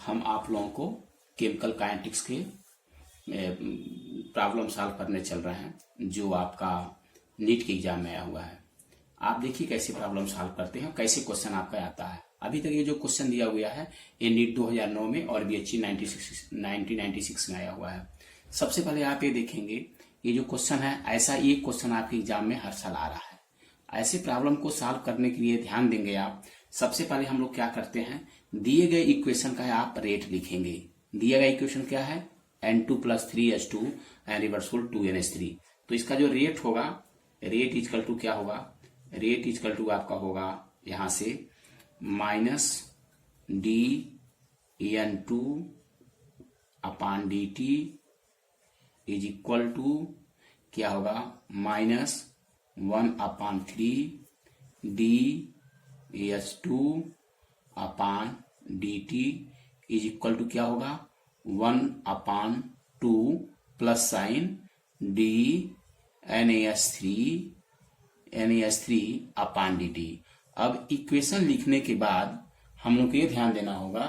हम आप लोगों को केमिकल काइनेटिक्स के प्रॉब्लम सॉल्व करने चल रहे हैं जो आपका नीट के एग्जाम में आया हुआ है। आप देखिए कैसे प्रॉब्लम सॉल्व करते हैं, कैसे क्वेश्चन आपका आता है। अभी तक ये जो क्वेश्चन दिया हुआ है ये नीट 2009 में और BHE 1996 में आया हुआ है। सबसे पहले आप ये देखेंगे ये जो क्वेश्चन है, ऐसा ये क्वेश्चन आपके एग्जाम में हर साल आ रहा है। ऐसे प्रॉब्लम को सॉल्व करने के लिए ध्यान देंगे आप। सबसे पहले हम लोग क्या करते हैं, दिए गए इक्वेशन का आप रेट लिखेंगे। दिया गया इक्वेशन क्या है, N2 + 3H2 and reversible 2NH3। तो इसका जो रेट होगा, रेट इजकल टू क्या होगा, रेट इजकल टू आपका होगा यहां से -dN2/dt इज इक्वल टू क्या होगा, -1/3dH2/dt इज इक्वल टू क्या होगा, 1/2 प्लस साइन NaH3/dt। अब इक्वेशन लिखने के बाद हम लोग को ये ध्यान देना होगा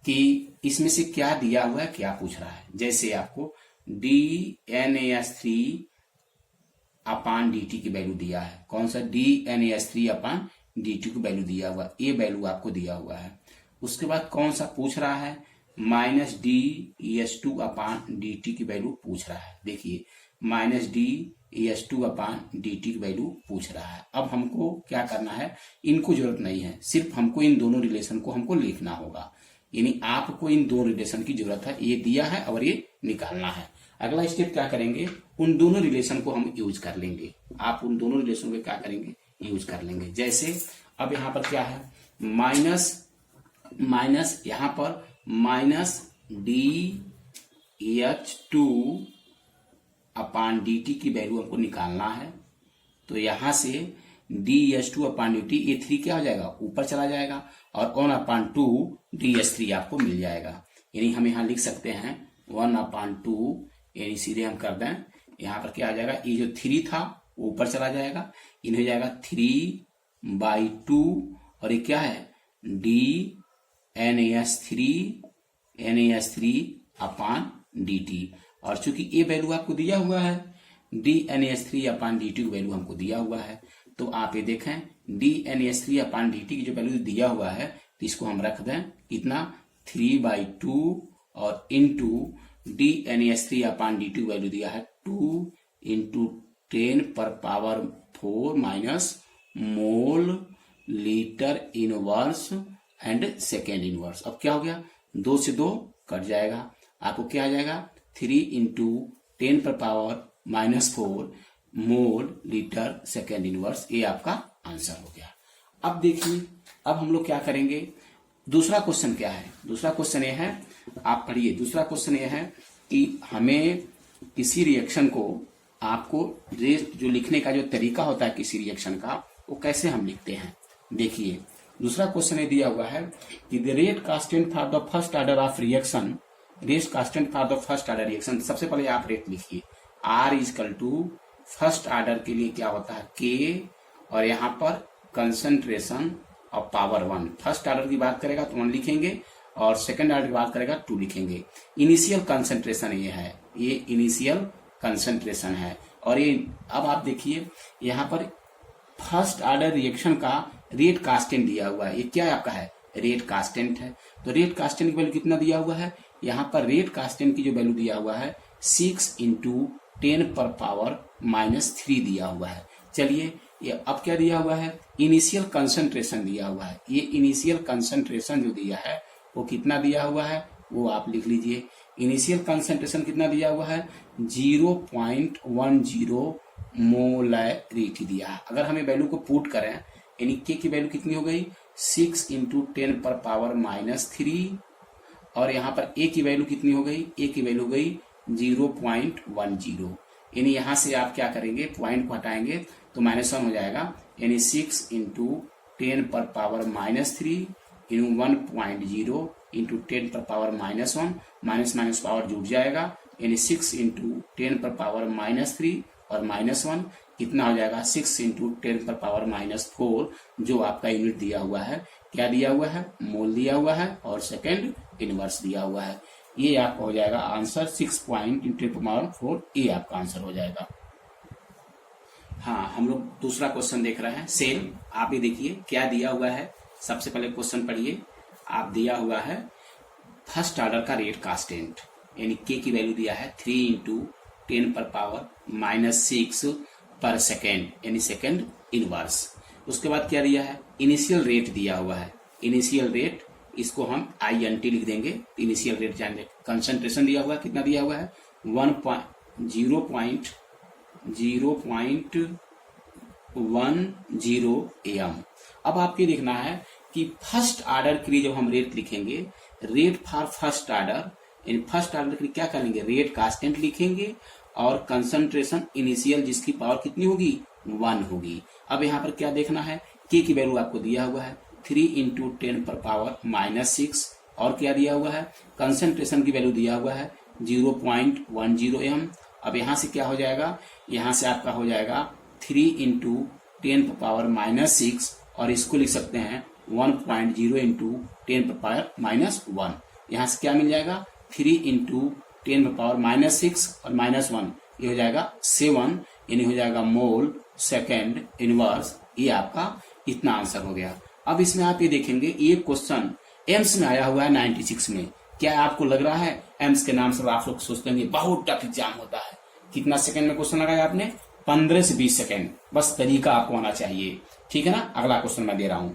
कि इसमें से क्या दिया हुआ है, क्या पूछ रहा है। जैसे आपको dNaH3/dt की वैल्यू दिया है, कौन सा dNaH3/dt की वैल्यू दिया हुआ, ये वैल्यू आपको दिया हुआ है। उसके बाद कौन सा पूछ रहा है, -dEH2/dt की वैल्यू पूछ रहा है। देखिए -dEH2/dt की वैल्यू पूछ रहा है। अब हमको क्या करना है, इनको जरूरत नहीं है, सिर्फ हमको इन दोनों रिलेशन को हमको लिखना होगा। यानी आपको इन दो रिलेशन की जरूरत है, ये दिया है और ये निकालना है। अगला स्टेप क्या करेंगे, उन दोनों रिलेशन को हम यूज कर लेंगे। आप उन दोनों रिलेशन को क्या करेंगे, यूज कर लेंगे। जैसे अब यहाँ पर क्या है, माइनस यहाँ पर -dEH2/dt की वैल्यू हमको निकालना है। तो यहां से dEH2/dt ये 3 क्या हो जाएगा, ऊपर चला जाएगा और 1/2 dH3 आपको मिल जाएगा। यानी हम यहाँ लिख सकते हैं 1/2, यानी सीधे हम कर दें, यहाँ पर क्या आ जाएगा, ये जो 3 था वो ऊपर चला जाएगा, इन हो जाएगा 3/2 और ये क्या है NaH3/dt। और चूंकि ये वैल्यू आपको दिया हुआ है, dNaH3/dt की वैल्यू हमको दिया हुआ है, तो आप ये देखें dNaH3/dt की जो वैल्यू दिया हुआ है, तो इसको हम रख दें कितना, 3/2 और इंटू dNaH3/dt की वैल्यू दिया है 2 × 10⁻⁴ mole litre inverse and second inverse. अब क्या हो गया, 2 से 2 कट जाएगा, आपको क्या आ जाएगा, 3 × 10⁻⁴ मोल लीटर सेकेंड इनवर्स। ये आपका आंसर हो गया। अब देखिए, अब हम लोग क्या करेंगे, दूसरा क्वेश्चन क्या है। दूसरा क्वेश्चन ये है, आप पढ़िए। दूसरा क्वेश्चन ये है कि हमें किसी रिएक्शन को, आपको जो लिखने का जो तरीका होता है किसी रिएक्शन का, वो कैसे हम लिखते हैं। देखिए दूसरा क्वेश्चन ये दिया हुआ है कि the rate constant for the first order of reaction, rate constant for the first order reaction. सबसे पहले आप रेट लिखिए, R equal to first order के लिए क्या होता है K, और यहाँ पर concentration of power 1। First order की बात करेगा तो 1 लिखेंगे और सेकंड ऑर्डर की बात करेगा 2 लिखेंगे। इनिशियल कंसंट्रेशन ये है, ये इनिशियल कंसंट्रेशन है। और ये अब आप देखिए यहाँ पर फर्स्ट ऑर्डर रिएक्शन का रेट कांस्टेंट दिया हुआ है, ये क्या आपका है, रेट कांस्टेंट है। तो रेट कांस्टेंट की वैल्यू कितना दिया हुआ है, यहाँ पर रेट कांस्टेंट की जो वैल्यू दिया हुआ है 6 × 10⁻³ दिया हुआ है। चलिए ये अब क्या दिया हुआ है, इनिशियल कंसंट्रेशन दिया हुआ है। ये इनिशियल कंसंट्रेशन जो दिया है वो कितना दिया हुआ है, वो आप लिख लीजिए। इनिशियल कंसंट्रेशन कितना दिया हुआ है, 0.10 मोलैरिटी दिया है। अगर हमें वैल्यू को पुट करें, यानी के की वैल्यू कितनी हो गई, 6 × 10⁻³ और यहाँ पर ए की वैल्यू कितनी हो गई, ए की वैल्यू हो गई 0.10। यानी यहाँ से आप क्या करेंगे, पॉइंट को हटाएंगे तो -1 हो जाएगा। यानी 6 × 10⁻³ × 1.0 × 10⁻⁻1, माइनस पावर जुड़ जाएगा, यानी 6 × 10⁻³ और -1, कितना हो जाएगा 6 इंटू 10⁻⁻⁴, जो आपका यूनिट दिया हुआ है, क्या दिया हुआ है, मोल दिया हुआ है और सेकेंड इनवर्स दिया हुआ है। ये आपका हो जाएगा आंसर 6 पॉइंट इंटू 10⁻⁴, ये आपका आंसर हो जाएगा। हाँ, हम लोग दूसरा क्वेश्चन देख रहे हैं। सेम आप ही देखिए क्या दिया हुआ है। सबसे पहले क्वेश्चन पढ़िए। आप दिया हुआ है फर्स्ट ऑर्डर का रेट कांस्टेंट, यानी के की वैल्यू दिया है 3 इंटू 10⁻⁻�6 पर सेकेंड, यानी सेकेंड इनवर्स। उसके बाद क्या दिया है, इनिशियल रेट दिया हुआ है। इनिशियल रेट इसको हम INT लिख देंगे, इनिशियल रेट जान लें। कंसंट्रेशन दिया हुआ है, कितना दिया हुआ है 0.10 AM। अब आपके देखना है कि फर्स्ट ऑर्डर के लिए जब हम रेट लिखेंगे, रेट फॉर फर्स्ट ऑर्डर, यानी फर्स्ट ऑर्डर के लिए क्या करेंगे, रेट कांस्टेंट लिखेंगे और कंसंट्रेशन इनिशियल जिसकी पावर कितनी होगी 1 होगी। अब यहाँ पर क्या देखना है, के की वैल्यू आपको दिया हुआ है 3 इंटू 10⁻⁻�6 और क्या दिया हुआ है, कंसंट्रेशन की वैल्यू दिया हुआ है 0.10 M। अब यहाँ से क्या हो जाएगा, यहाँ से आपका हो जाएगा 3 इंटू 10⁻⁻6 और इसको लिख सकते हैं 1.0 इंटू 10⁻⁻1। यहाँ से क्या मिल जाएगा 3 इंटू 10⁻⁻6 और -1, ये हो जाएगा 7, यानी हो जाएगा मोल सेकेंड इनवर्स। ये आपका इतना आंसर हो गया। अब इसमें आप ये देखेंगे, ये क्वेश्चन एम्स में आया हुआ है 96 में। क्या आपको लग रहा है एम्स के नाम से आप लोग सोचते हैं बहुत टफ एग्जाम होता है। कितना सेकंड में क्वेश्चन लगाया आपने, 15 से 20 सेकंड, बस तरीका आपको आना चाहिए, ठीक है ना। अगला क्वेश्चन मैं दे रहा हूं।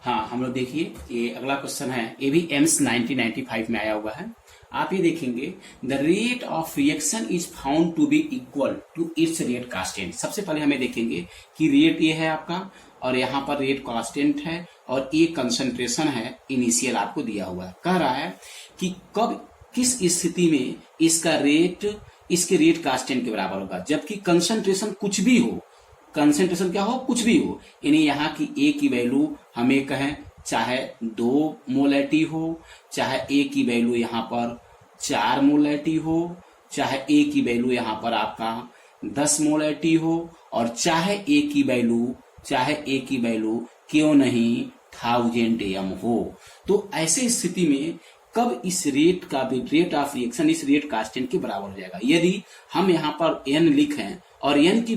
हाँ, हम लोग देखिए, ये अगला क्वेश्चन है, ये भी एम्स 1995 में आया हुआ है। आप ये देखेंगे, the rate of reaction is found to be equal to its rate constant. सबसे पहले हमें देखेंगे कि रेट ये है आपका और यहाँ पर रेट कांस्टेंट है और ये कंसंट्रेशन है इनिशियल आपको दिया हुआ है। कह रहा है कि कब किस स्थिति में इसका रेट इसके रेट कांस्टेंट के बराबर होगा, जबकि कंसंट्रेशन कुछ भी हो, कंसंट्रेशन क्या हो, कुछ भी हो, यानी यहाँ की ए की वैल्यू हमें कहें चाहे 2 मोलैरिटी हो, चाहे ए की वैल्यू यहाँ पर 4 मोलैरिटी हो, चाहे ए की वैल्यू यहाँ पर आपका 10 मोलैरिटी हो, और चाहे ए की वैल्यू क्यों नहीं 1000 AM हो। तो ऐसे स्थिति में कब इस रेट का भी रेट ऑफ रिएक्शन इस रेट कांस्टेंट के बराबर हो जाएगा। यदि हम यहाँ पर n लिखें और n की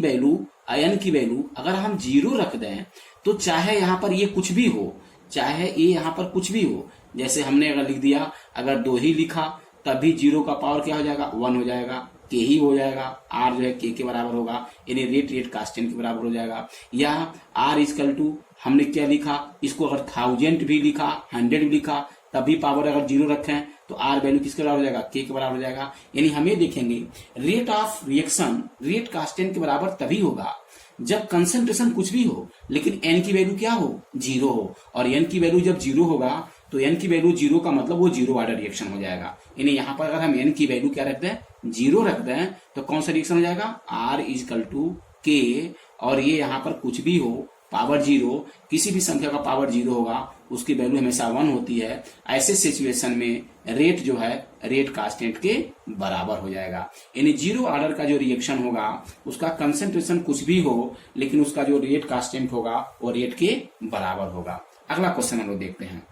वैल्यू अगर हम 0 रख दें, तो चाहे यहाँ पर ये कुछ भी हो, चाहे ये यहाँ पर कुछ भी हो, जैसे हमने अगर लिख दिया, अगर 2 ही लिखा तब भी 0 का पावर क्या हो जाएगा 1 हो जाएगा, के ही हो जाएगा, आर जो है के बराबर होगा, यानी रेट कांस्टेंट के बराबर हो जाएगा। या आर इक्वल टू हमने क्या लिखा, इसको अगर 1000 भी लिखा 100 भी लिखा तब भी पावर अगर 0 रखें तो आर वैल्यू किसके बराबर हो जाएगा, के बराबर हो जाएगा। यानी हमें देखेंगे rate of reaction rate constant के बराबर तभी होगा जब कंसंट्रेशन कुछ भी हो लेकिन एन की वैल्यू क्या हो 0 हो, और एन की वैल्यू जब 0 होगा तो एन की वैल्यू 0 का मतलब वो 0 ऑर्डर रिएक्शन हो जाएगा। यानी यहाँ पर अगर हम एन की वैल्यू क्या रखते हैं 0 रखते हैं तो कौन सा रिएक्शन हो जाएगा, आर इक्वल टू के, और ये यहाँ पर कुछ भी हो पावर 0, किसी भी संख्या का पावर 0 होगा उसकी वैल्यू हमेशा 1 होती है। ऐसे सिचुएशन में रेट जो है रेट कांस्टेंट के बराबर हो जाएगा। यानी 0 ऑर्डर का जो रिएक्शन होगा उसका कंसंट्रेशन कुछ भी हो लेकिन उसका जो रेट कांस्टेंट होगा वो रेट के बराबर होगा। अगला क्वेश्चन हम लोग देखते हैं।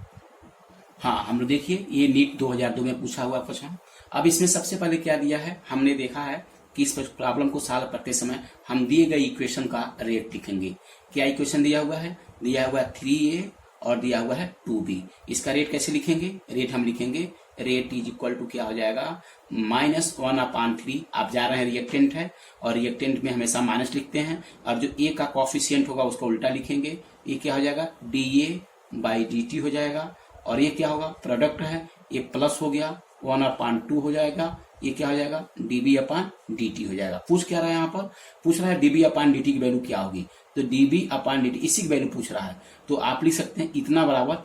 हाँ, हम लोग देखिए, ये नीट 2002 में पूछा हुआ क्वेश्चन। अब इसमें सबसे पहले क्या दिया है, हमने देखा है कि इस प्रॉब्लम को सॉल्व करते समय हम दिए गए इक्वेशन का रेट लिखेंगे। क्या इक्वेशन दिया हुआ है 3a और दिया हुआ है 2b। इसका रेट कैसे लिखेंगे, रेट हम लिखेंगे रेट इज इक्वल टू क्या हो जाएगा -1/3। आप जा रहे हैं रिएक्टेंट है और रिएक्टेंट में हमेशा माइनस लिखते हैं, और जो ए का कॉफिशिएंट होगा उसको उल्टा लिखेंगे। ये क्या हो जाएगा dA/dt हो जाएगा, और ये क्या होगा प्रोडक्ट है, ये प्लस हो गया 1/2 हो जाएगा, ये क्या हो जाएगा dB/dt हो जाएगा। पूछ क्या रहा है यहाँ पर, पूछ रहा है dB/dt की वैल्यू क्या होगी, तो dB/dt इसी की वैल्यू पूछ रहा है। तो आप लिख सकते हैं इतना बराबर,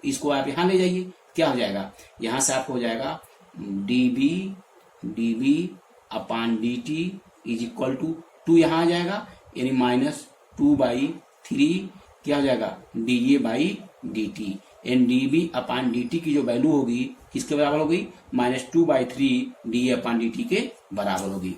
इसको आप यहाँ ले जाइए, क्या हो जाएगा, यहाँ से आपको हो जाएगा dB/dt इज इक्वल टू 2 यहाँ आ जाएगा, यानी -2/3 क्या हो जाएगा dA/dt। एन dB/dt की जो वैल्यू होगी किसके बराबर होगी, -2/3 dA/dt के बराबर होगी।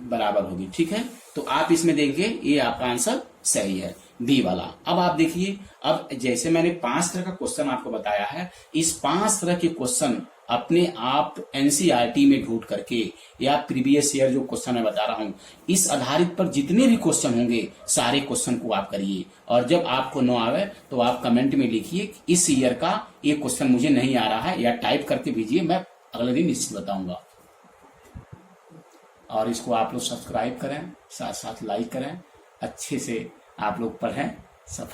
बराबर होगी। ठीक है, तो आप इसमें देंगे, ये आपका आंसर सही है, बी वाला। अब आप देखिए, अब जैसे मैंने 5 तरह का क्वेश्चन आपको बताया है, इस 5 तरह के क्वेश्चन अपने आप एनसीईआरटी में ढूंढ करके या प्रीवियस ईयर जो क्वेश्चन मैं बता रहा हूं, इस आधारित पर जितने भी क्वेश्चन होंगे सारे क्वेश्चन को आप करिए। और जब आपको न आवे तो आप कमेंट में लिखिए कि इस ईयर का ये क्वेश्चन मुझे नहीं आ रहा है, या टाइप करके भेजिए, मैं अगले दिन निश्चित बताऊंगा। और इसको आप लोग सब्सक्राइब करें, साथ साथ लाइक करें, अच्छे से आप लोग पढ़ें। सब